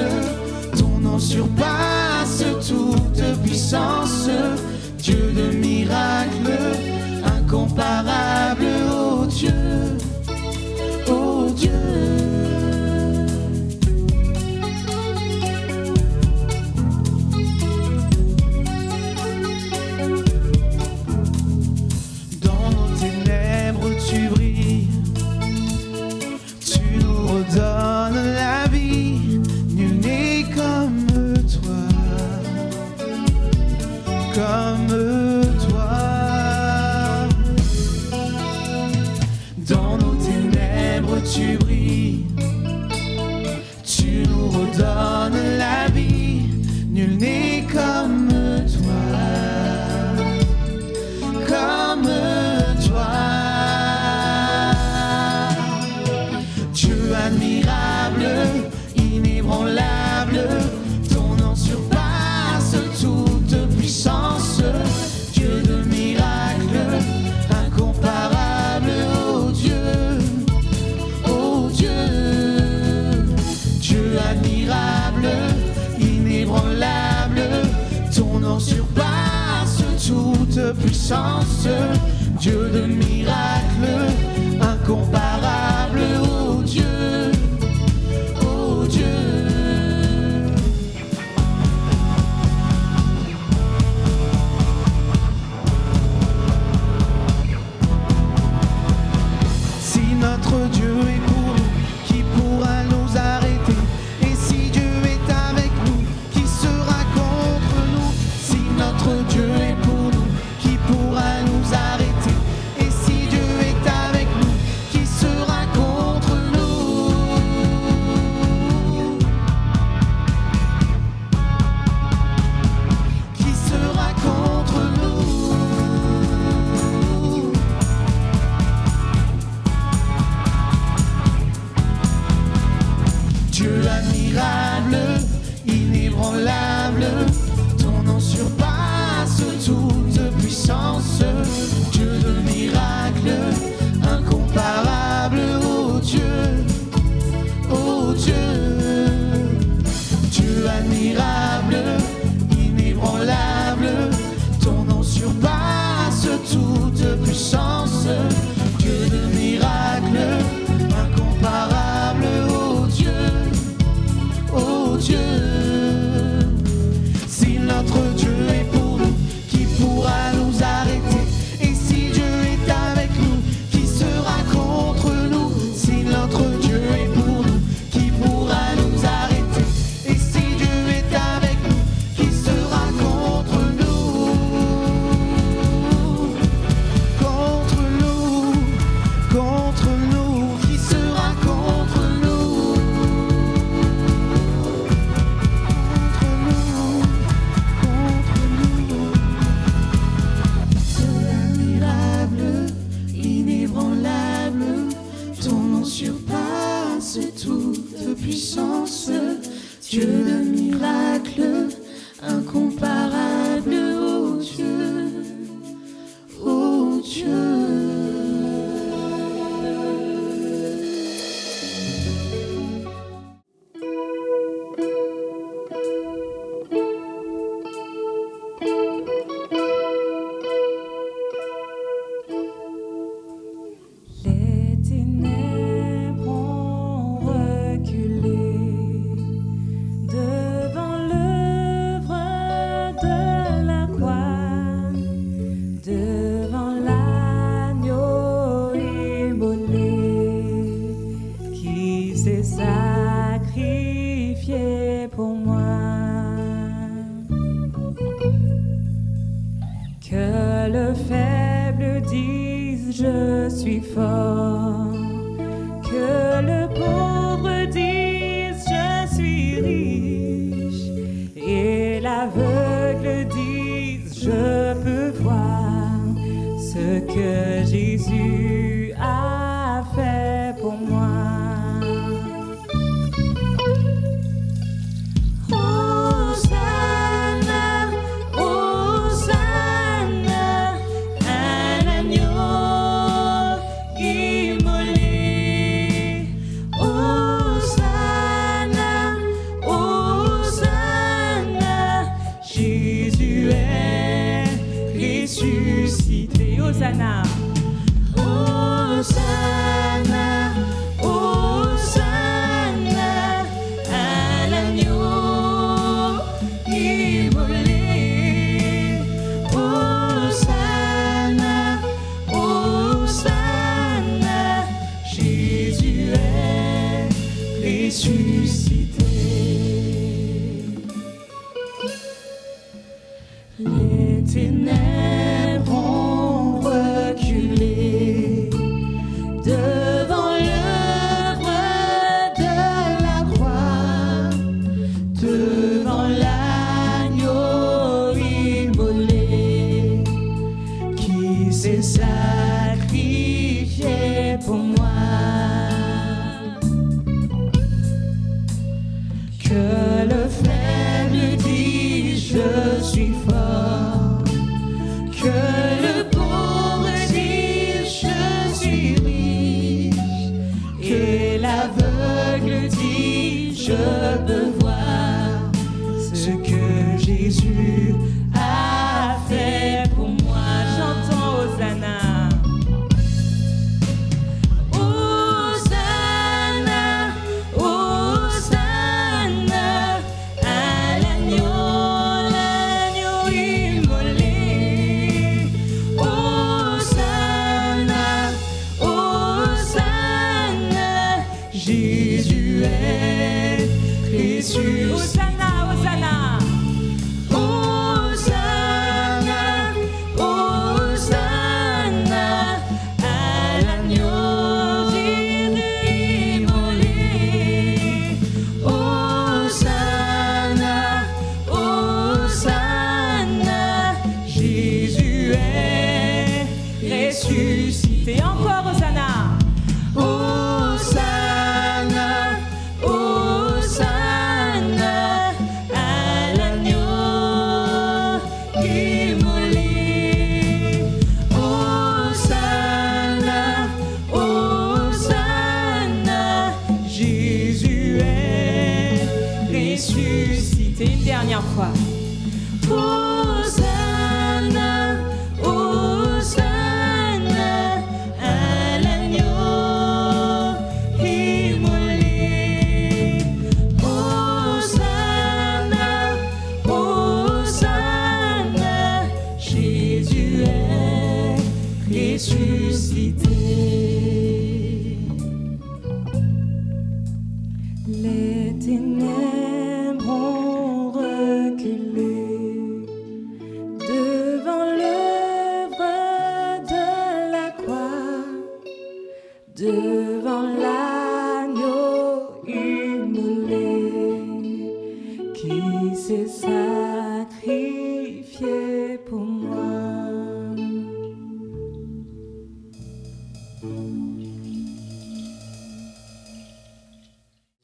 admirable, ton nom surpasse toute puissance. Dieu de miracles, incomparable, oh Dieu, oh Dieu. Dans nos ténèbres tu brilles, tu nous redonnes la vie, nul n'est comme toi, comme toi. Dans nos ténèbres tu brilles, tu nous redonnes la vie, nul n'est comme toi, comme toi. Dieu admirable, inébranlable, ton nom surpasse toute puissance. Dieu de miracles, incomparable, oh Dieu, oh Dieu. Dieu admirable, inébranlable, ton nom surpasse toute puissance. Dieu de miracles, incomparable, oh Dieu, oh Dieu. Si notre Dieu est pour nous, qui pourra nous arrêter? Et si Dieu est avec nous, qui sera contre nous? Si notre Dieu est pour nous, qui pourra nous arrêter? Et si Dieu est avec nous, qui sera contre nous? Qui sera contre nous? Dieu admirable, inébranlable, ton nom surpasse toute puissance. Dieu de miracles, incomparable, oh Dieu, oh Dieu. Dieu admirable, inébranlable, ton nom surpasse toute puissance. Dieu de miracles, incomparable, oh Dieu, oh Dieu. Si notre Dieu est pour nous, qui pourra nous arrêter? Et si Dieu est avec nous, qui sera contre nous? Si notre Dieu est pour nous, qui pourra nous arrêter? Et si Dieu est avec nous, qui sera contre nous? Contre nous, contre nous, qui sera contre nous? Dieu admirable, inébranlable, ton nom surpasse toute puissance. Dieu de miracles, incomparable, oh Dieu, oh Dieu. Les ténèbres ont reculé devant l'œuvre de la croix, devant l'agneau immolé qui s'est sacrifié pour moi. Que le faible dise je suis fort, que le pauvre dise je suis riche, et l'aveugle dise je peux voir ce que Jésus a fait pour moi. Hosanna, Hosanna, un agneau qui je peux voir ce que Jésus a fait pour moi. Chantons Hosanna. Hosanna, Hosanna à l'agneau immolé. Hosanna, Hosanna, Jésus est précieux. Hosanna, Hosanna. Hosanna, Hosanna à l'agneau immolé. Hosanna, Hosanna, Jésus est ressuscité. Encore Hosanna. Hosanna, Hosanna à l'agneau immolé. Hosanna, Hosanna, Jésus est ressuscité. Une dernière fois. Hosanna, Hosanna à l'agneau immolé. Hosanna, Hosanna, Jésus est ressuscité. Les ténèbres ont reculé devant l'œuvre de la croix, devant l'agneau immolé qui s'est sacrifié pour moi.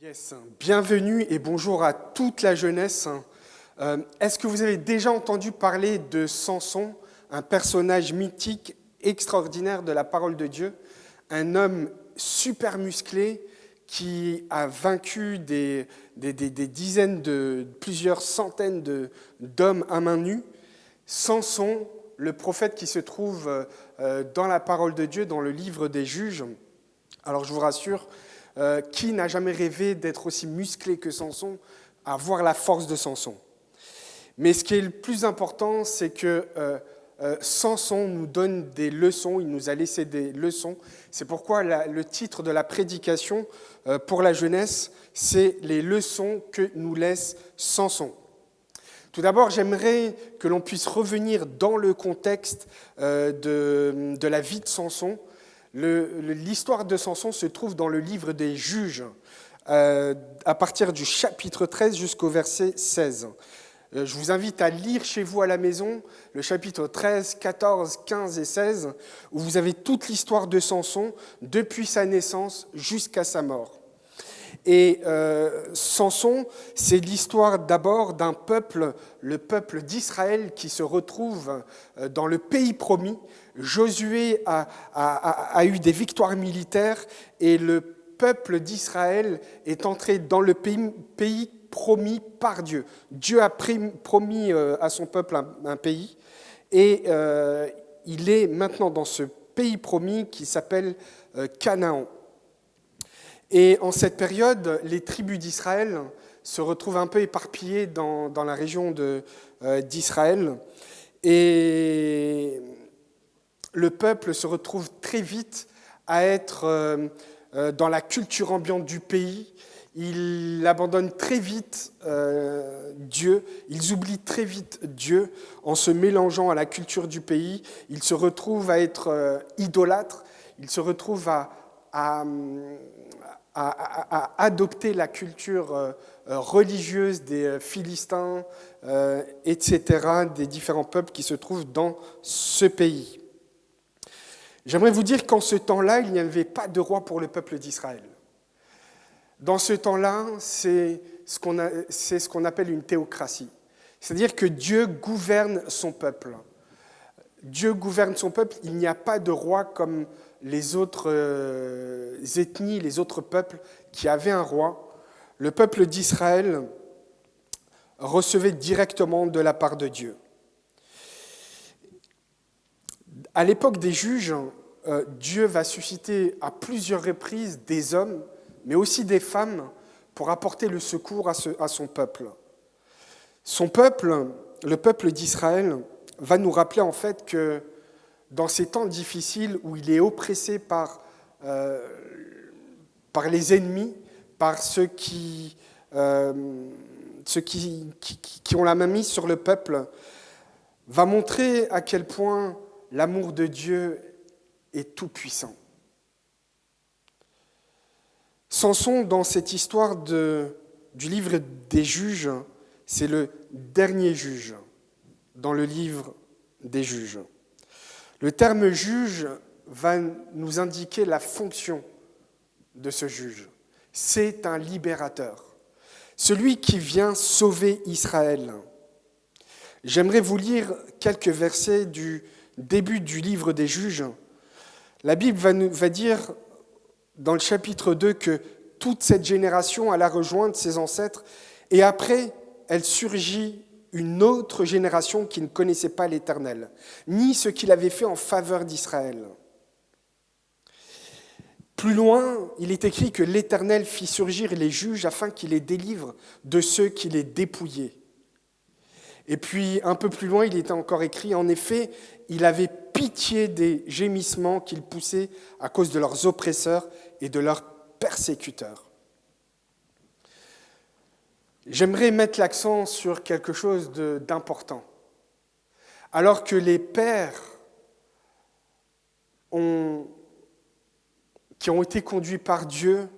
Yes. Bienvenue et bonjour à toute la jeunesse. Est-ce que vous avez déjà entendu parler de Samson, un personnage mythique extraordinaire de la parole de Dieu, un homme super musclé qui a vaincu des dizaines, plusieurs centaines d'hommes à main nue. Samson, le prophète qui se trouve dans la parole de Dieu, dans le livre des Juges. Alors je vous rassure, qui n'a jamais rêvé d'être aussi musclé que Samson, avoir la force de Samson? Mais ce qui est le plus important, c'est que Samson nous donne des leçons, il nous a laissé des leçons. C'est pourquoi le titre de la prédication pour la jeunesse, c'est « Les leçons que nous laisse Samson ». Tout d'abord, j'aimerais que l'on puisse revenir dans le contexte de la vie de Samson. L'histoire de Samson se trouve dans le livre des Juges, à partir du chapitre 13 jusqu'au verset 16. Je vous invite à lire chez vous à la maison le chapitre 13, 14, 15 et 16, où vous avez toute l'histoire de Samson depuis sa naissance jusqu'à sa mort. Et Samson, c'est l'histoire d'abord d'un peuple, le peuple d'Israël qui se retrouve dans le pays promis. Josué a eu des victoires militaires et le peuple d'Israël est entré dans le pays promis par Dieu. Dieu a promis à son peuple un pays et il est maintenant dans ce pays promis qui s'appelle Canaan. Et en cette période, les tribus d'Israël se retrouvent un peu éparpillées dans la région d'Israël. Et le peuple se retrouve très vite à être dans la culture ambiante du pays. Ils abandonnent très vite Dieu, ils oublient très vite Dieu en se mélangeant à la culture du pays. Ils se retrouvent à être idolâtres, ils se retrouvent à adopter la culture religieuse des Philistins, etc., des différents peuples qui se trouvent dans ce pays. J'aimerais vous dire qu'en ce temps-là, il n'y avait pas de roi pour le peuple d'Israël. Dans ce temps-là, c'est ce qu'on appelle une théocratie. C'est-à-dire que Dieu gouverne son peuple. Dieu gouverne son peuple, il n'y a pas de roi comme les autres ethnies, les autres peuples qui avaient un roi. le peuple d'Israël recevait directement de la part de Dieu. À l'époque des juges, Dieu va susciter à plusieurs reprises des hommes, mais aussi des femmes, pour apporter le secours à son peuple. Son peuple, le peuple d'Israël, va nous rappeler en fait que dans ces temps difficiles où il est oppressé par les ennemis, par ceux qui ont la main mise sur le peuple, va montrer à quel point l'amour de Dieu est tout-puissant. Samson, dans cette histoire du livre des juges, c'est le dernier juge dans le livre des juges. Le terme juge va nous indiquer la fonction de ce juge. C'est un libérateur, celui qui vient sauver Israël. J'aimerais vous lire quelques versets du début du livre des juges. La Bible va dire dans le chapitre 2 que toute cette génération alla rejoindre ses ancêtres et après, elle surgit une autre génération qui ne connaissait pas l'Éternel, ni ce qu'il avait fait en faveur d'Israël. Plus loin, il est écrit que l'Éternel fit surgir les juges afin qu'il les délivre de ceux qui les dépouillaient. Et puis, un peu plus loin, il était encore écrit, en effet, il avait pitié des gémissements qu'ils poussaient à cause de leurs oppresseurs et de leurs persécuteurs. J'aimerais mettre l'accent sur quelque chose d'important. Alors que les pères qui ont été conduits par Dieu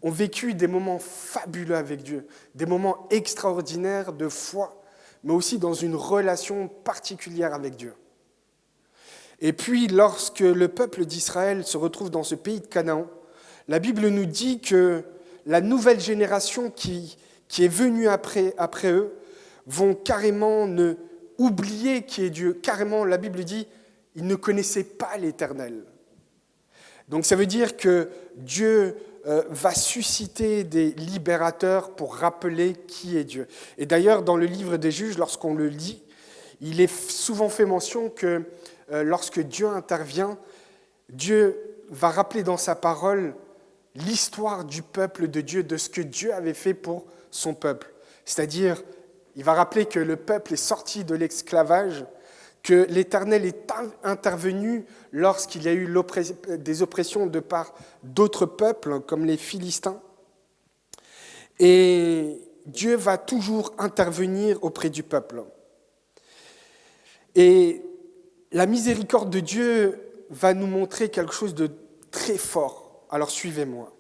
ont vécu des moments fabuleux avec Dieu, des moments extraordinaires de foi, mais aussi dans une relation particulière avec Dieu. Et puis, lorsque le peuple d'Israël se retrouve dans ce pays de Canaan, la Bible nous dit que la nouvelle génération qui est venue après eux vont carrément oublier qui est Dieu. Carrément, la Bible dit, ils ne connaissaient pas l'Éternel. Donc ça veut dire que Dieu va susciter des libérateurs pour rappeler qui est Dieu. Et d'ailleurs, dans le livre des juges, lorsqu'on le lit, il est souvent fait mention que lorsque Dieu intervient, Dieu va rappeler dans sa parole l'histoire du peuple de Dieu, de ce que Dieu avait fait pour son peuple. C'est-à-dire, il va rappeler que le peuple est sorti de l'esclavage, que l'Éternel est intervenu lorsqu'il y a eu des oppressions de part d'autres peuples, comme les Philistins. Et Dieu va toujours intervenir auprès du peuple. Et la miséricorde de Dieu va nous montrer quelque chose de très fort. Alors suivez-moi.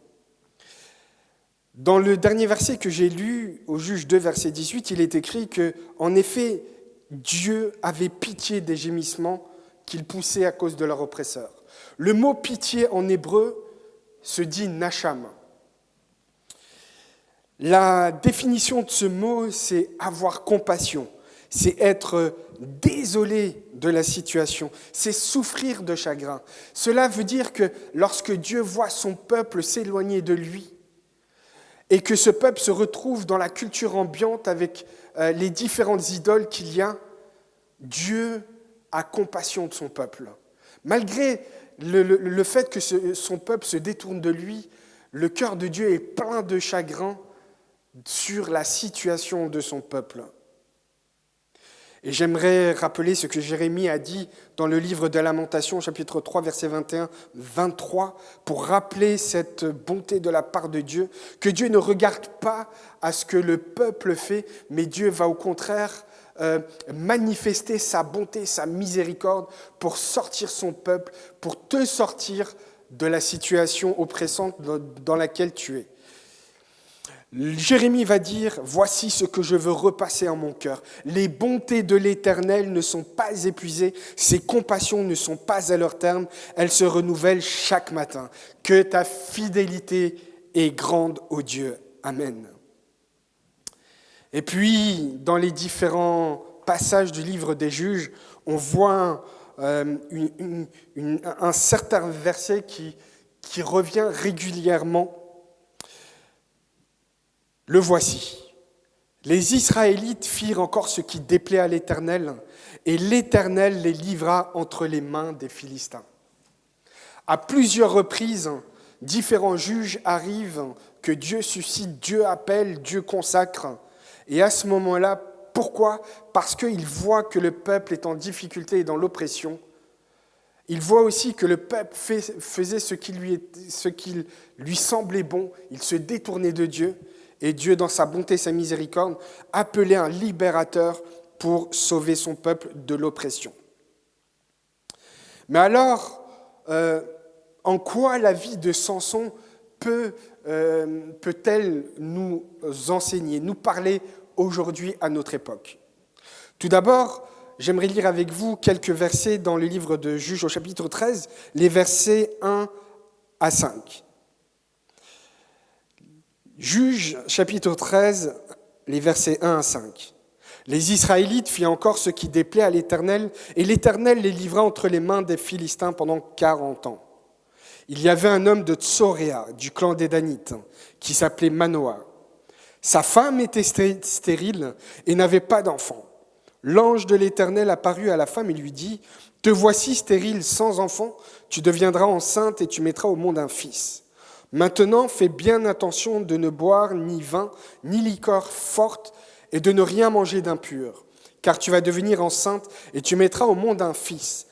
Dans le dernier verset que j'ai lu, au Juge 2, verset 18, il est écrit que, en effet, Dieu avait pitié des gémissements qu'ils poussaient à cause de leur oppresseur. Le mot pitié en hébreu se dit nacham. La définition de ce mot, c'est avoir compassion, c'est être désolé de la situation, c'est souffrir de chagrin. Cela veut dire que lorsque Dieu voit son peuple s'éloigner de lui et que ce peuple se retrouve dans la culture ambiante avec les différentes idoles qu'il y a, Dieu a compassion de son peuple. Malgré le fait que son peuple se détourne de lui, le cœur de Dieu est plein de chagrin sur la situation de son peuple. Et j'aimerais rappeler ce que Jérémie a dit dans le livre de Lamentations, chapitre 3, versets 21-23, pour rappeler cette bonté de la part de Dieu, que Dieu ne regarde pas à ce que le peuple fait, mais Dieu va au contraire manifester sa bonté, sa miséricorde pour sortir son peuple, pour te sortir de la situation oppressante dans laquelle tu es. Jérémie va dire « Voici ce que je veux repasser en mon cœur. Les bontés de l'Éternel ne sont pas épuisées, ses compassions ne sont pas à leur terme, elles se renouvellent chaque matin. Que ta fidélité est grande, ô Dieu. Amen. » Et puis, dans les différents passages du livre des Juges, on voit un certain verset qui revient régulièrement. Le voici. Les Israélites firent encore ce qui déplaît à l'Éternel, et l'Éternel les livra entre les mains des Philistins. À plusieurs reprises, différents juges arrivent, que Dieu suscite, Dieu appelle, Dieu consacre. Et à ce moment-là, pourquoi ? Parce qu'il voit que le peuple est en difficulté et dans l'oppression. Il voit aussi que le peuple faisait ce qui lui semblait bon. Il se détournait de Dieu. Et Dieu, dans sa bonté et sa miséricorde, appelait un libérateur pour sauver son peuple de l'oppression. Mais alors, en quoi la vie de Samson peut-elle nous enseigner, nous parler aujourd'hui à notre époque ? Tout d'abord, j'aimerais lire avec vous quelques versets dans le livre de Juges au chapitre 13, les versets 1 à 5. Juges, chapitre 13, les versets 1 à 5. Les Israélites firent encore ce qui déplaît à l'Éternel, et l'Éternel les livra entre les mains des Philistins pendant 40 ans. Il y avait un homme de Tsoréa, du clan des Danites, qui s'appelait Manoah. Sa femme était stérile et n'avait pas d'enfant. L'ange de l'Éternel apparut à la femme et lui dit : « Te voici stérile, sans enfant, tu deviendras enceinte et tu mettras au monde un fils. Maintenant, fais bien attention de ne boire ni vin, ni liqueur forte, et de ne rien manger d'impur, car tu vas devenir enceinte et tu mettras au monde un fils.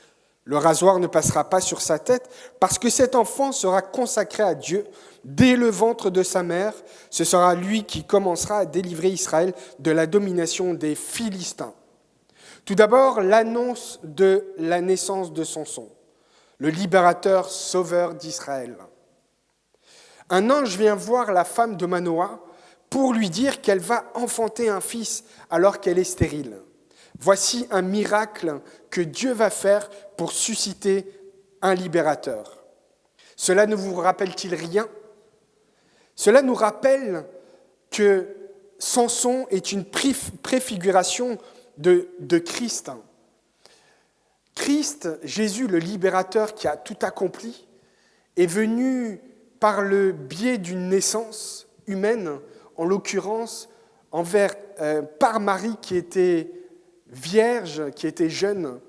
Le rasoir ne passera pas sur sa tête, parce que cet enfant sera consacré à Dieu. Dès le ventre de sa mère, ce sera lui qui commencera à délivrer Israël de la domination des Philistins. » Tout d'abord, l'annonce de la naissance de Samson, le libérateur sauveur d'Israël. Un ange vient voir la femme de Manoah pour lui dire qu'elle va enfanter un fils alors qu'elle est stérile. Voici un miracle que Dieu va faire pour susciter un libérateur. Cela ne vous rappelle-t-il rien ? Cela nous rappelle que Samson est une préfiguration de Christ. Christ, Jésus, le libérateur qui a tout accompli, est venu par le biais d'une naissance humaine, en l'occurrence par Marie qui était vierge, qui était jeune.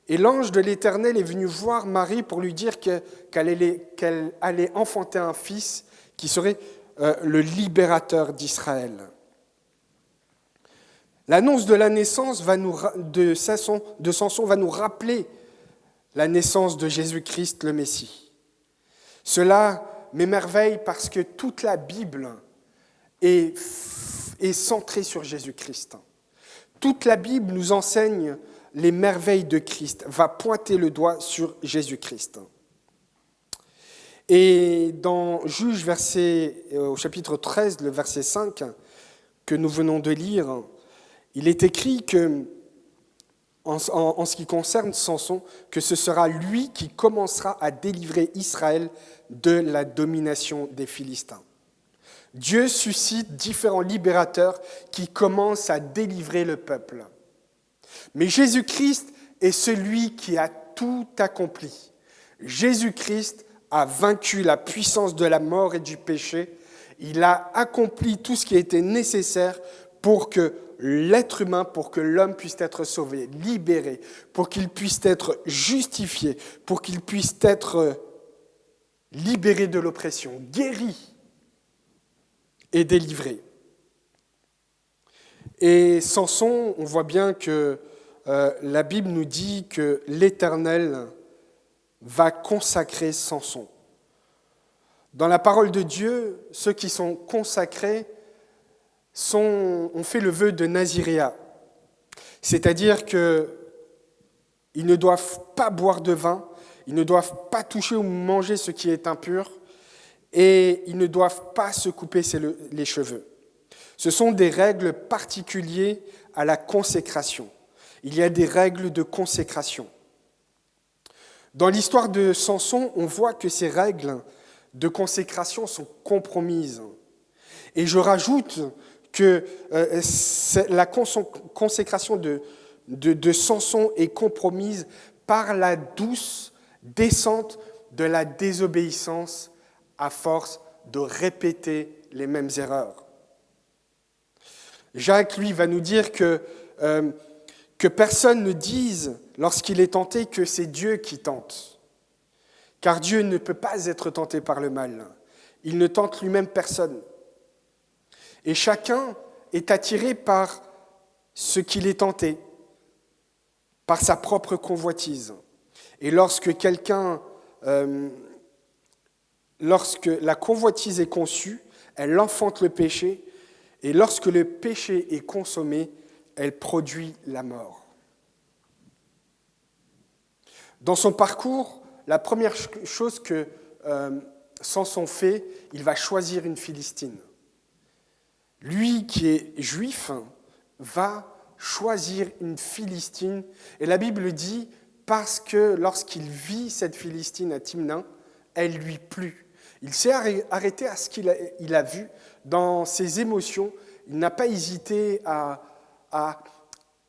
Et l'ange de l'Éternel est venu voir Marie pour lui dire qu'elle allait enfanter un fils qui serait le libérateur d'Israël. L'annonce de la naissance de Samson va nous rappeler la naissance de Jésus-Christ, le Messie. Cela m'émerveille parce que toute la Bible est centrée sur Jésus-Christ. Toute la Bible nous enseigne les merveilles de Christ, va pointer le doigt sur Jésus-Christ. Et dans Juges, au chapitre 13, le verset 5, que nous venons de lire, il est écrit que, en ce qui concerne Samson, que ce sera lui qui commencera à délivrer Israël de la domination des Philistins. Dieu suscite différents libérateurs qui commencent à délivrer le peuple. Mais Jésus-Christ est celui qui a tout accompli. Jésus-Christ a vaincu la puissance de la mort et du péché. Il a accompli tout ce qui était nécessaire pour que l'être humain, pour que l'homme puisse être sauvé, libéré, pour qu'il puisse être justifié, pour qu'il puisse être libéré de l'oppression, guéri et délivré. Et Samson, on voit bien que la Bible nous dit que l'Éternel va consacrer Samson. Dans la parole de Dieu, ceux qui sont consacrés ont fait le vœu de naziréat, c'est-à-dire qu'ils ne doivent pas boire de vin, ils ne doivent pas toucher ou manger ce qui est impur, et ils ne doivent pas se couper les cheveux. Ce sont des règles particulières à la consécration. Il y a des règles de consécration. Dans l'histoire de Samson, on voit que ces règles de consécration sont compromises. Et je rajoute que la consécration de Samson est compromise par la douce descente de la désobéissance à force de répéter les mêmes erreurs. Jacques, lui, va nous dire que personne ne dise, lorsqu'il est tenté, que c'est Dieu qui tente. Car Dieu ne peut pas être tenté par le mal. Il ne tente lui-même personne. Et chacun est attiré par ce qu'il est tenté, par sa propre convoitise. Et lorsque la convoitise est conçue, elle enfante le péché, et lorsque le péché est consommé, elle produit la mort. Dans son parcours, la première chose que Samson fait, il va choisir une Philistine. Lui qui est juif va choisir une Philistine, et la Bible dit, parce que lorsqu'il vit cette Philistine à Timna, elle lui plut. Il s'est arrêté à ce qu'il a vu dans ses émotions. Il n'a pas hésité à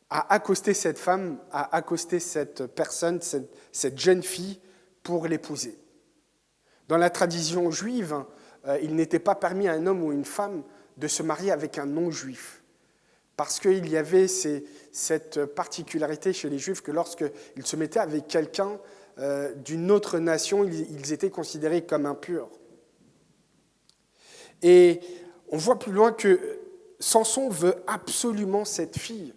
accoster cette femme, à accoster cette personne, cette jeune fille, pour l'épouser. Dans la tradition juive, il n'était pas permis à un homme ou une femme de se marier avec un non-juif. Parce qu'il y avait cette particularité chez les Juifs que lorsqu'ils se mettaient avec quelqu'un d'une autre nation, ils étaient considérés comme impurs. Et on voit plus loin que Samson veut absolument cette fille.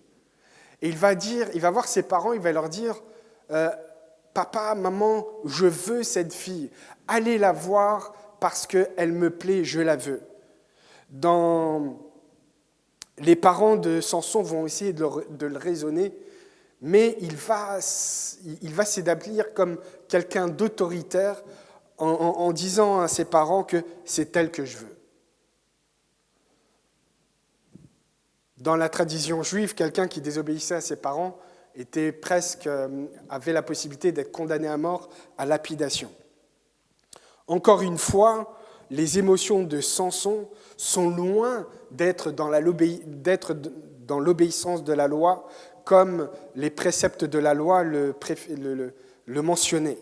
Et il va voir ses parents, il va leur dire « Papa, maman, je veux cette fille. Allez la voir parce qu'elle me plaît, je la veux. » Les parents de Samson vont essayer de le raisonner, mais il va s'établir comme quelqu'un d'autoritaire en disant à ses parents que c'est elle que je veux. Dans la tradition juive, quelqu'un qui désobéissait à ses parents avait la possibilité d'être condamné à mort à lapidation. Encore une fois, les émotions de Samson sont loin d'être dans l'obéissance de la loi, comme les préceptes de la loi le mentionnaient.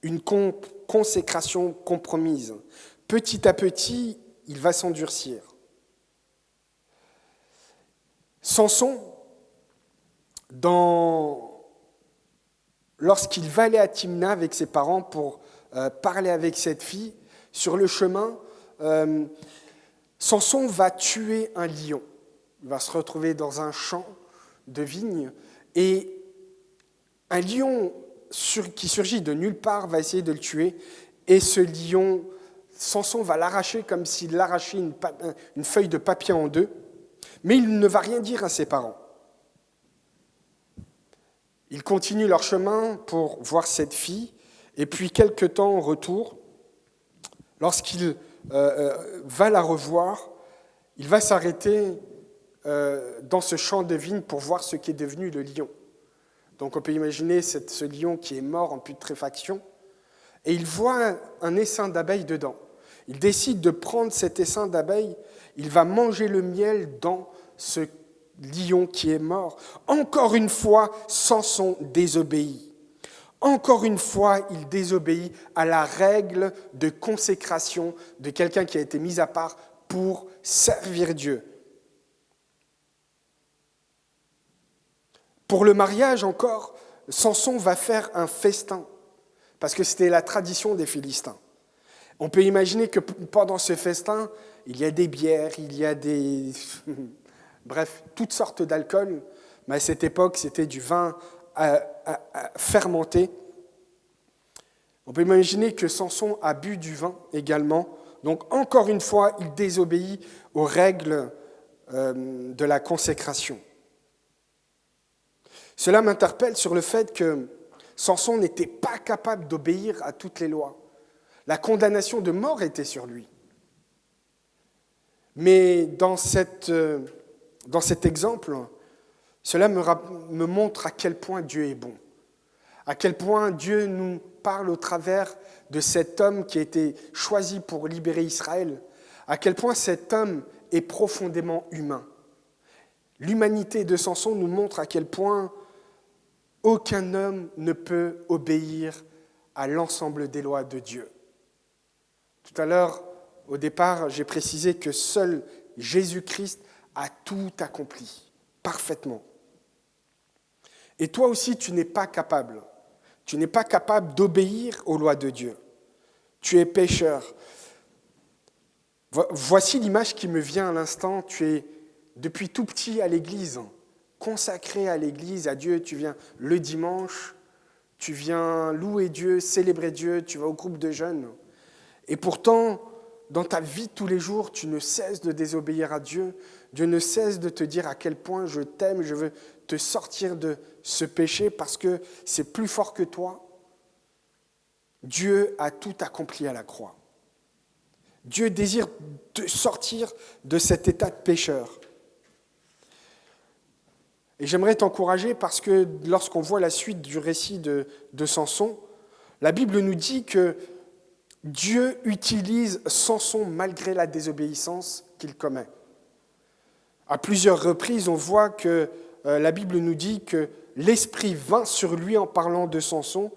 Une consécration compromise. Petit à petit, il va s'endurcir. Samson, lorsqu'il va aller à Timna avec ses parents pour parler avec cette fille, sur le chemin, Samson va tuer un lion. Il va se retrouver dans un champ de vignes et un lion qui surgit de nulle part va essayer de le tuer. Et ce lion, Samson va l'arracher comme s'il arrachait une feuille de papier en deux, mais il ne va rien dire à ses parents. Ils continuent leur chemin pour voir cette fille, et puis quelque temps au retour, lorsqu'il va la revoir, il va s'arrêter dans ce champ de vignes pour voir ce qui est devenu le lion. Donc on peut imaginer ce lion qui est mort en putréfaction, et il voit un essaim d'abeilles dedans. Il décide de prendre cet essaim d'abeilles, il va manger le miel dans ce lion qui est mort. Encore une fois, Samson désobéit. Encore une fois, il désobéit à la règle de consécration de quelqu'un qui a été mis à part pour servir Dieu. Pour le mariage encore, Samson va faire un festin, parce que c'était la tradition des Philistins. On peut imaginer que pendant ce festin, il y a des bières, il y a bref, toutes sortes d'alcool, mais à cette époque, c'était du vin fermenté. On peut imaginer que Samson a bu du vin également. Donc, encore une fois, il désobéit aux règles de la consécration. Cela m'interpelle sur le fait que Samson n'était pas capable d'obéir à toutes les lois. La condamnation de mort était sur lui. Mais dans cet exemple, cela me montre à quel point Dieu est bon, à quel point Dieu nous parle au travers de cet homme qui a été choisi pour libérer Israël, à quel point cet homme est profondément humain. L'humanité de Samson nous montre à quel point aucun homme ne peut obéir à l'ensemble des lois de Dieu. Tout à l'heure, au départ, j'ai précisé que seul Jésus-Christ a tout accompli, parfaitement. Et toi aussi, tu n'es pas capable. Tu n'es pas capable d'obéir aux lois de Dieu. Tu es pécheur. Voici l'image qui me vient à l'instant. Tu es depuis tout petit à l'église, consacré à l'église, à Dieu. Tu viens le dimanche, tu viens louer Dieu, célébrer Dieu, tu vas au groupe de jeunes. Et pourtant, dans ta vie de tous les jours, tu ne cesses de désobéir à Dieu. Dieu ne cesse de te dire à quel point je t'aime, je veux te sortir de ce péché parce que c'est plus fort que toi. Dieu a tout accompli à la croix. Dieu désire te sortir de cet état de pécheur. Et j'aimerais t'encourager parce que lorsqu'on voit la suite du récit de Samson, la Bible nous dit que Dieu utilise Samson malgré la désobéissance qu'il commet. À plusieurs reprises, on voit que la Bible nous dit que l'Esprit vint sur lui en parlant de Samson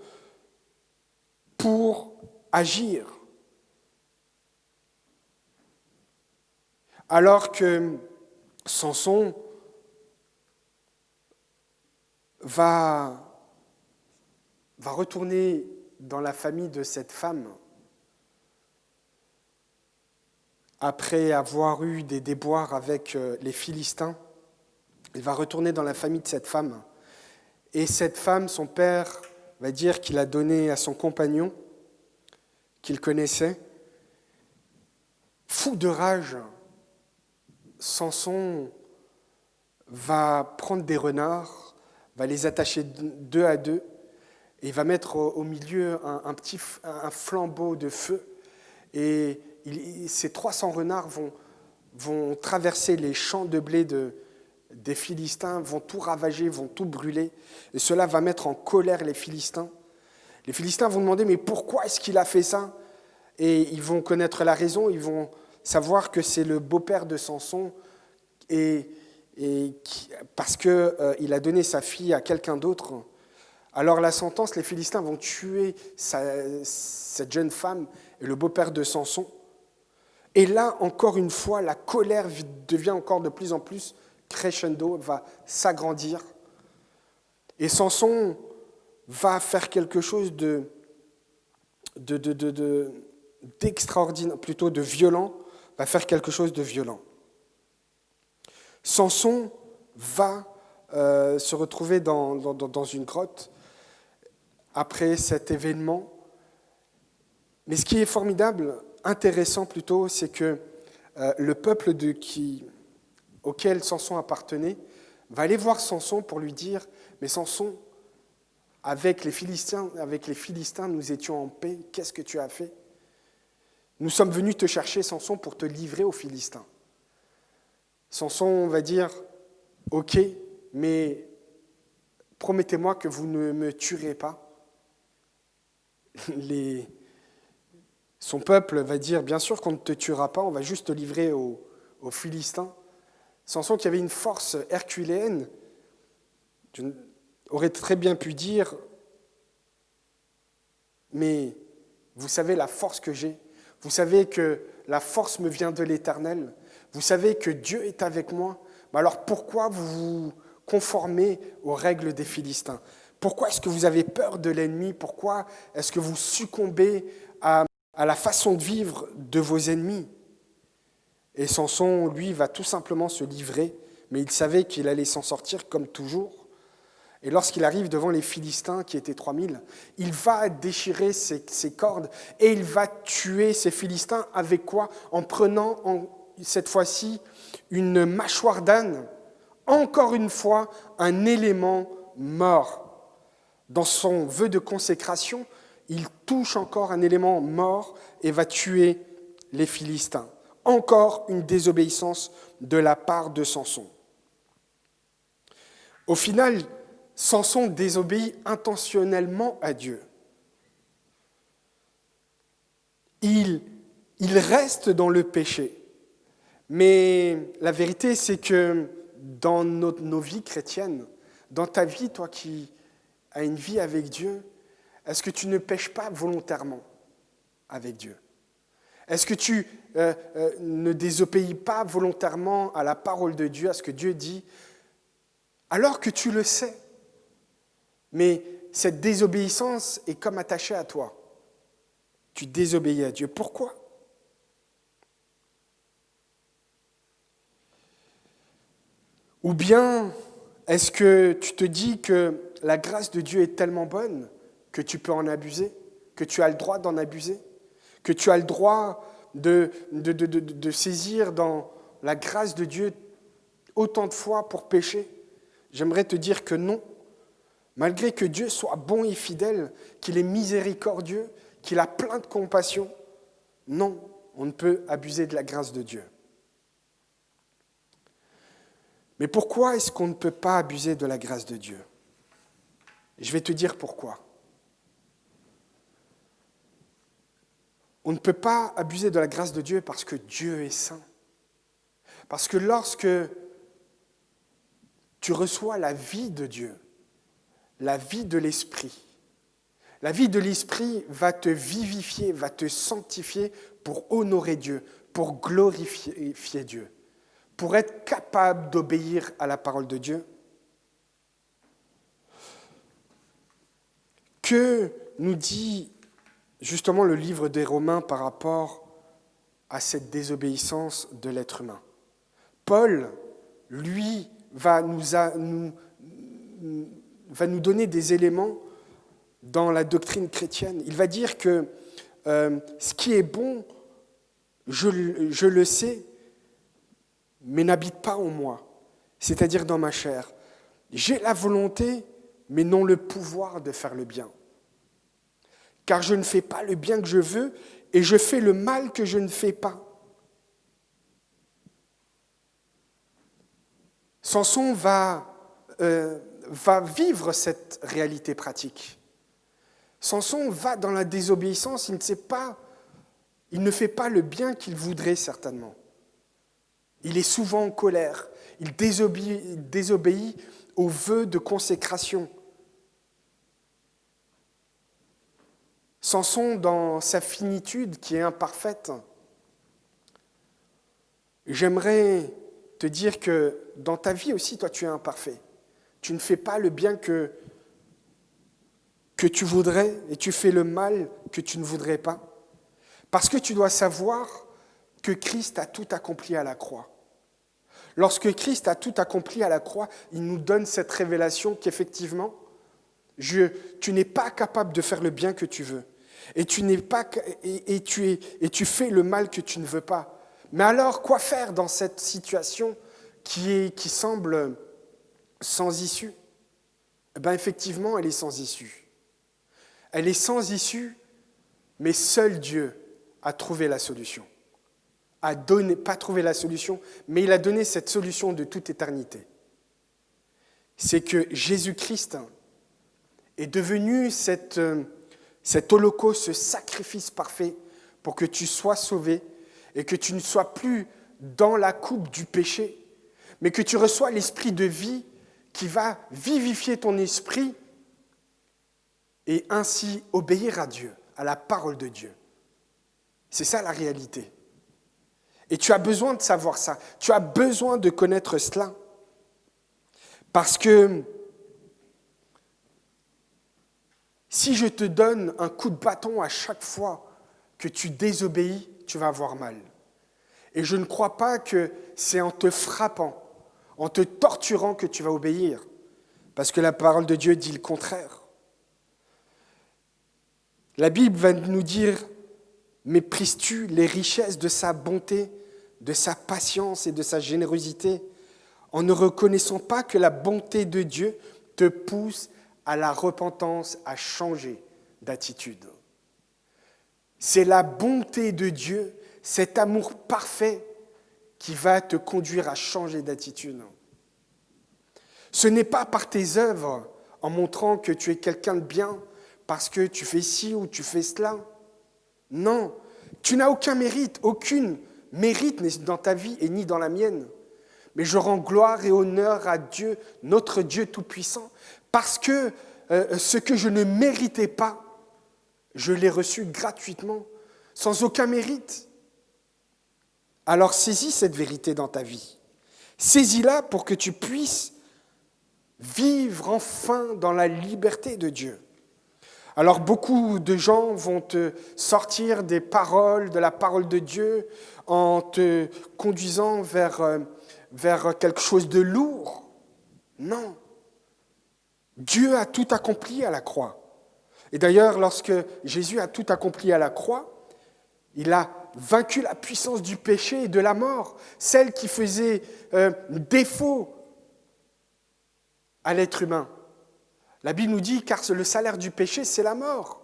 pour agir. Alors que Samson va retourner dans la famille de cette femme après avoir eu des déboires avec les Philistins. Il va retourner dans la famille de cette femme. Et cette femme, son père va dire qu'il a donné à son compagnon, qu'il connaissait. Fou de rage, Samson va prendre des renards, va les attacher 2 à 2, et il va mettre au milieu un flambeau de feu. Et ces 300 renards vont traverser les champs de blé des Philistins, vont tout ravager, vont tout brûler. Et cela va mettre en colère les Philistins. Les Philistins vont demander, mais pourquoi est-ce qu'il a fait ça? Et ils vont connaître la raison, ils vont savoir que c'est le beau-père de Samson, parce qu'il a donné sa fille à quelqu'un d'autre. Alors la sentence, les Philistins vont tuer cette jeune femme et le beau-père de Samson. Et là, encore une fois, la colère devient encore de plus en plus crescendo, va s'agrandir. Et Samson va faire quelque chose d'extraordinaire, plutôt de violent, va faire quelque chose de violent. Samson va se retrouver dans une grotte après cet événement. Mais ce qui est formidable, intéressant plutôt, c'est que le peuple auquel Samson appartenait va aller voir Samson pour lui dire « Mais Samson, avec les Philistins, nous étions en paix, qu'est-ce que tu as fait? Nous sommes venus te chercher, Samson, pour te livrer aux Philistins. » Samson va dire « Ok, mais promettez-moi que vous ne me tuerez pas. » Son peuple va dire « Bien sûr qu'on ne te tuera pas, on va juste te livrer aux Philistins. » Samson, qui avait une force herculéenne, aurait très bien pu dire « Mais vous savez la force que j'ai, vous savez que la force me vient de l'Éternel, vous savez que Dieu est avec moi, mais alors pourquoi vous vous conformez aux règles des Philistins? Pourquoi est-ce que vous avez peur de l'ennemi? Pourquoi est-ce que vous succombez à la façon de vivre de vos ennemis? » Et Samson, lui, va tout simplement se livrer, mais il savait qu'il allait s'en sortir comme toujours. Et lorsqu'il arrive devant les Philistins, qui étaient 3000, il va déchirer ses cordes et il va tuer ces Philistins avec quoi? En prenant cette fois-ci une mâchoire d'âne, encore une fois un élément mort. Dans son vœu de consécration, il touche encore un élément mort et va tuer les Philistins. Encore une désobéissance de la part de Samson. Au final, Samson désobéit intentionnellement à Dieu. Il reste dans le péché. Mais la vérité, c'est que dans nos vies chrétiennes, dans ta vie, toi qui as une vie avec Dieu, est-ce que tu ne pèches pas volontairement avec Dieu? Est-ce que tu ne désobéis pas volontairement à la parole de Dieu, à ce que Dieu dit, alors que tu le sais? Mais cette désobéissance est comme attachée à toi. Tu désobéis à Dieu. Pourquoi? Ou bien, est-ce que tu te dis que la grâce de Dieu est tellement bonne que tu peux en abuser, que tu as le droit d'en abuser, que tu as le droit de saisir dans la grâce de Dieu autant de fois pour pécher? J'aimerais te dire que non. Malgré que Dieu soit bon et fidèle, qu'il est miséricordieux, qu'il a plein de compassion, non, on ne peut abuser de la grâce de Dieu. Mais pourquoi est-ce qu'on ne peut pas abuser de la grâce de Dieu? Je vais te dire pourquoi. On ne peut pas abuser de la grâce de Dieu parce que Dieu est saint. Parce que lorsque tu reçois la vie de Dieu, la vie de l'Esprit, la vie de l'Esprit va te vivifier, va te sanctifier pour honorer Dieu, pour glorifier Dieu, pour être capable d'obéir à la parole de Dieu. Que nous dit justement le livre des Romains par rapport à cette désobéissance de l'être humain? Paul, lui, va nous donner des éléments dans la doctrine chrétienne. Il va dire que ce qui est bon, je le sais, mais n'habite pas en moi, c'est-à-dire dans ma chair. J'ai la volonté, mais non le pouvoir de faire le bien. Car je ne fais pas le bien que je veux, et je fais le mal que je ne fais pas. Samson va vivre cette réalité pratique. Samson va dans la désobéissance, il ne fait pas le bien qu'il voudrait certainement. Il est souvent en colère, il désobéit aux vœux de consécration. Samson, dans sa finitude qui est imparfaite, j'aimerais te dire que dans ta vie aussi, toi, tu es imparfait. Tu ne fais pas le bien que tu voudrais et tu fais le mal que tu ne voudrais pas. Parce que tu dois savoir que Christ a tout accompli à la croix. Lorsque Christ a tout accompli à la croix, il nous donne cette révélation qu'effectivement, tu n'es pas capable de faire le bien que tu veux. Et tu fais le mal que tu ne veux pas. Mais alors, quoi faire dans cette situation qui semble sans issue? Eh bien, effectivement, elle est sans issue. Elle est sans issue, mais seul Dieu a trouvé la solution. Pas trouvé la solution, mais il a donné cette solution de toute éternité. C'est que Jésus-Christ est devenu cet holocauste, ce sacrifice parfait pour que tu sois sauvé et que tu ne sois plus dans la coupe du péché, mais que tu reçois l'esprit de vie qui va vivifier ton esprit et ainsi obéir à Dieu, à la parole de Dieu. C'est ça la réalité. Et tu as besoin de savoir ça. Tu as besoin de connaître cela. Parce que si je te donne un coup de bâton à chaque fois que tu désobéis, tu vas avoir mal. Et je ne crois pas que c'est en te frappant, en te torturant que tu vas obéir. Parce que la parole de Dieu dit le contraire. La Bible va nous dire: méprises-tu les richesses de sa bonté, de sa patience et de sa générosité, en ne reconnaissant pas que la bonté de Dieu te pousse à la repentance, à changer d'attitude. C'est la bonté de Dieu, cet amour parfait qui va te conduire à changer d'attitude. Ce n'est pas par tes œuvres, en montrant que tu es quelqu'un de bien, parce que tu fais ci ou tu fais cela. Non, tu n'as aucun mérite, aucune mérite n'est dans ta vie et ni dans la mienne. Mais je rends gloire et honneur à Dieu, notre Dieu Tout-Puissant, parce que ce que je ne méritais pas, je l'ai reçu gratuitement, sans aucun mérite. Alors saisis cette vérité dans ta vie. Saisis-la pour que tu puisses vivre enfin dans la liberté de Dieu. Alors beaucoup de gens vont te sortir des paroles, de la parole de Dieu, en te conduisant vers quelque chose de lourd. Non. Dieu a tout accompli à la croix. Et d'ailleurs, lorsque Jésus a tout accompli à la croix, il a vaincu la puissance du péché et de la mort, celle qui faisait défaut à l'être humain. La Bible nous dit, car le salaire du péché, c'est la mort.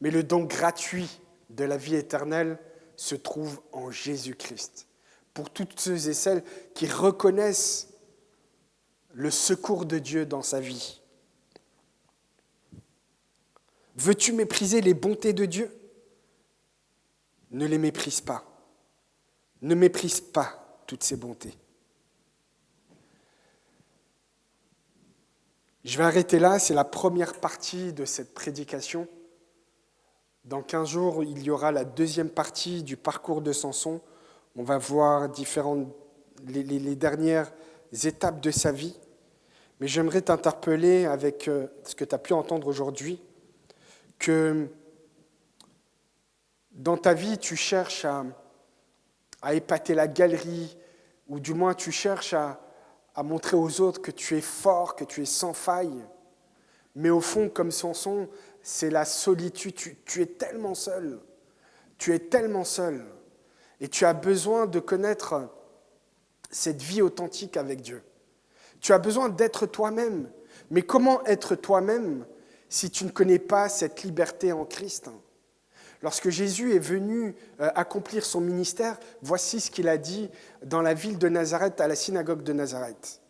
Mais le don gratuit de la vie éternelle se trouve en Jésus-Christ. Pour toutes ceux et celles qui reconnaissent le secours de Dieu dans sa vie. Veux-tu mépriser les bontés de Dieu ? Ne les méprise pas. Ne méprise pas toutes ces bontés. Je vais arrêter là, c'est la première partie de cette prédication. Dans 15 jours, il y aura la deuxième partie du parcours de Samson. On va voir les dernières étapes de sa vie. Mais j'aimerais t'interpeller avec ce que tu as pu entendre aujourd'hui, que dans ta vie, tu cherches à épater la galerie, ou du moins tu cherches à montrer aux autres que tu es fort, que tu es sans faille. Mais au fond, comme Samson, c'est la solitude. Tu es tellement seul. Tu es tellement seul. Et tu as besoin de connaître cette vie authentique avec Dieu. Tu as besoin d'être toi-même. Mais comment être toi-même si tu ne connais pas cette liberté en Christ ? Lorsque Jésus est venu accomplir son ministère, voici ce qu'il a dit dans la ville de Nazareth, à la synagogue de Nazareth.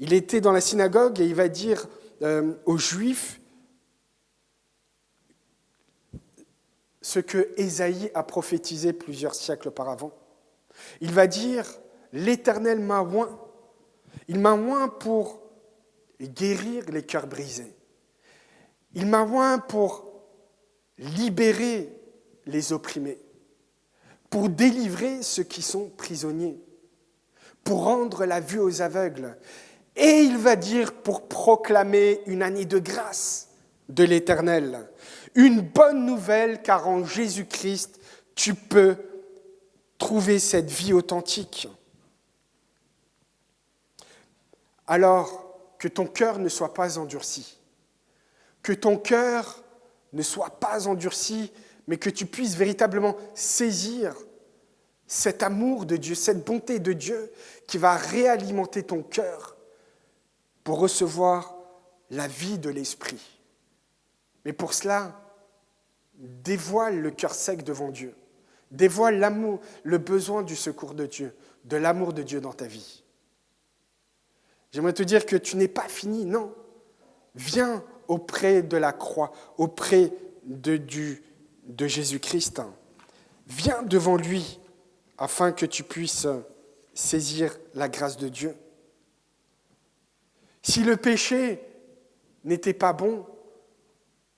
Il était dans la synagogue et il va dire aux Juifs ce que Ésaïe a prophétisé plusieurs siècles auparavant. Il va dire « L'Éternel m'a oint. Il m'a oint pour guérir les cœurs brisés. Il m'a oint pour libérer les opprimés, pour délivrer ceux qui sont prisonniers, pour rendre la vue aux aveugles. Et il va dire pour proclamer une année de grâce de l'Éternel. Une bonne nouvelle, car en Jésus-Christ, tu peux trouver cette vie authentique. Alors, que ton cœur ne soit pas endurci, que ton cœur ne sois pas endurci, mais que tu puisses véritablement saisir cet amour de Dieu, cette bonté de Dieu qui va réalimenter ton cœur pour recevoir la vie de l'Esprit. Mais pour cela, dévoile le cœur sec devant Dieu. Dévoile l'amour, le besoin du secours de Dieu, de l'amour de Dieu dans ta vie. J'aimerais te dire que tu n'es pas fini, non. Viens auprès de la croix, auprès de Jésus-Christ. Viens devant lui afin que tu puisses saisir la grâce de Dieu. Si le péché n'était pas bon,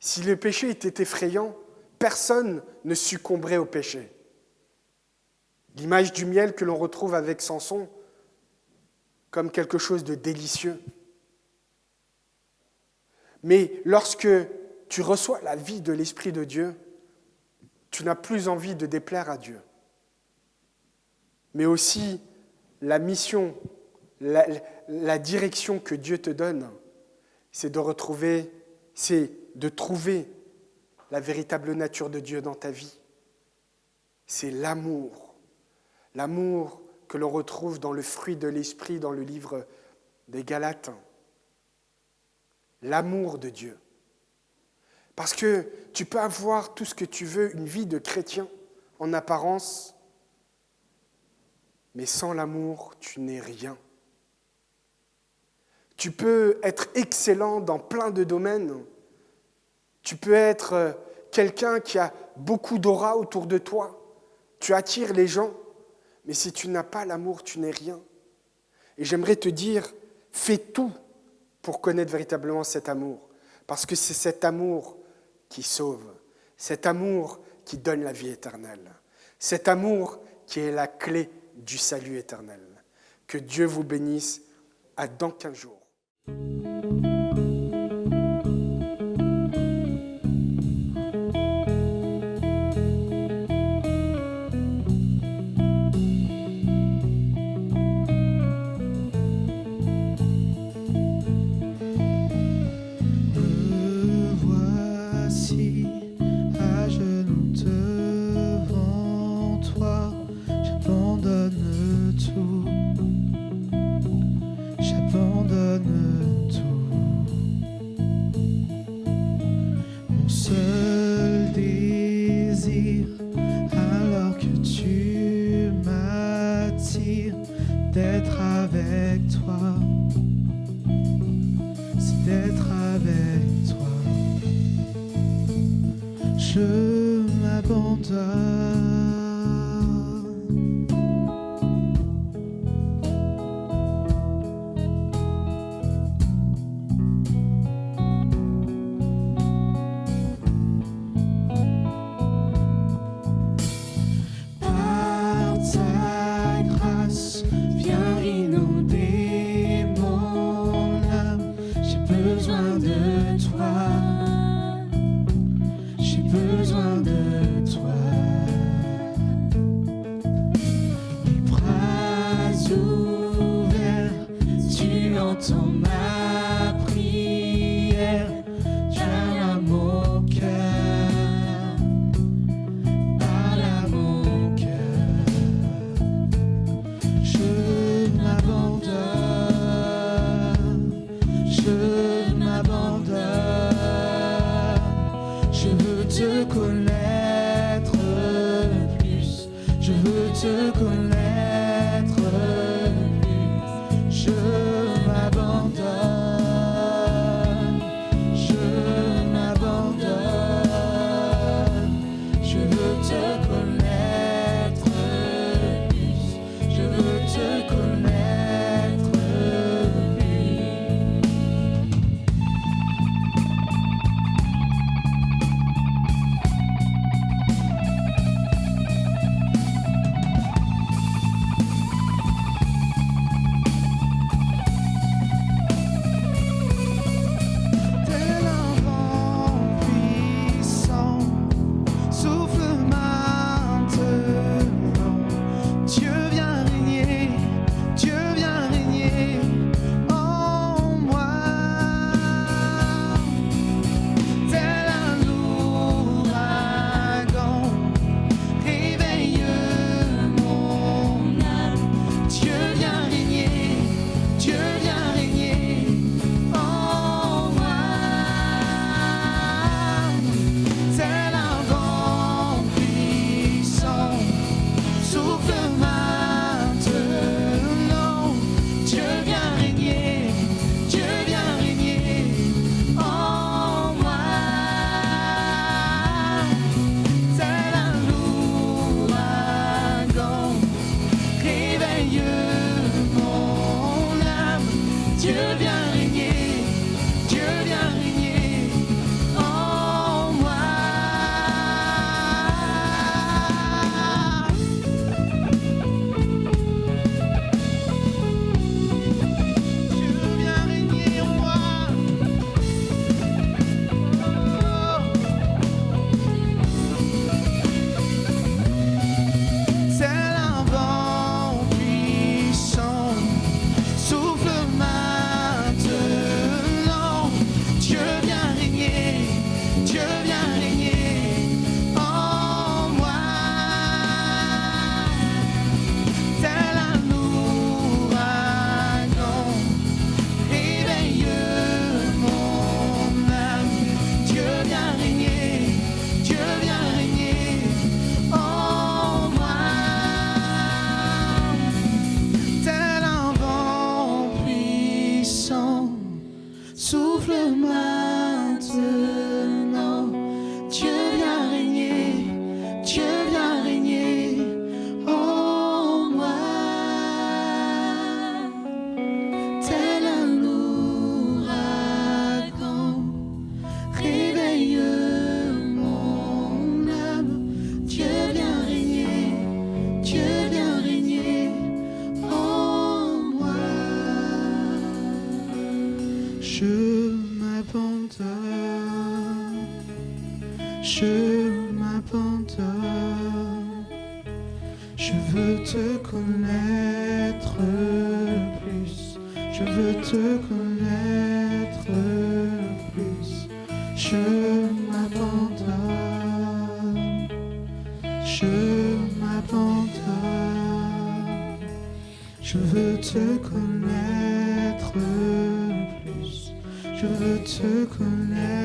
si le péché était effrayant, personne ne succomberait au péché. L'image du miel que l'on retrouve avec Samson comme quelque chose de délicieux. Mais lorsque tu reçois la vie de l'Esprit de Dieu, tu n'as plus envie de déplaire à Dieu. Mais aussi la mission, la direction que Dieu te donne, c'est de trouver la véritable nature de Dieu dans ta vie. C'est l'amour. L'amour que l'on retrouve dans le fruit de l'Esprit, dans le livre des Galates. L'amour de Dieu. Parce que tu peux avoir tout ce que tu veux, une vie de chrétien en apparence, mais sans l'amour, tu n'es rien. Tu peux être excellent dans plein de domaines. Tu peux être quelqu'un qui a beaucoup d'aura autour de toi. Tu attires les gens, mais si tu n'as pas l'amour, tu n'es rien. Et j'aimerais te dire, fais tout pour connaître véritablement cet amour. Parce que c'est cet amour qui sauve, cet amour qui donne la vie éternelle. Cet amour qui est la clé du salut éternel. Que Dieu vous bénisse. À dans 15 jours. Voici à genoux devant toi, j'abandonne tout, j'abandonne tout. Mon seul désir, alors que tu m'attires, d'être avec toi, c'est d'être avec toi. Je m'abandonne. Par ta grâce, viens inonder mon âme. J'ai besoin de toi. J'ai besoin de toi. Les bras ouverts, tu entends ma prière. Viens à mon cœur, parle à mon cœur. Je m'abandonne, je m'abandonne. Je veux te connaître plus, je veux te connaître plus. Je m'abandonne, je m'abandonne. Je veux te connaître plus, je veux te connaître plus. Tel un vent puissant, souffle maintenant. Dieu vient régner, Dieu vient régner en moi. Tel un ouragan, réveille mon âme. Dieu vient régner, Dieu vient régner en moi. Tel un vent puissant, souffle maintenant. Dieu vient régner, Dieu vient régner en moi. Tel un ouragan, réveille mon âme. Dieu vient régner, Dieu vient régner en moi. Dieu vient régner en moi. Tel un vent puissant, souffle maintenant. Dieu vient régner, Dieu vient régner en moi. Tel un ouragan, réveille mon âme. Dieu vient régner, Dieu vient régner en moi. Tel un vent puissant, souffle maintenant. Dieu vient régner, Dieu vient régner en moi. Tel un ouragan, réveille mon âme. Dieu vient régner, Je m'abandonne, je m'abandonne. Je veux te connaître plus, je veux te connaître plus. Je m'abandonne, je m'abandonne. Je veux te connaître plus, je veux te connaître.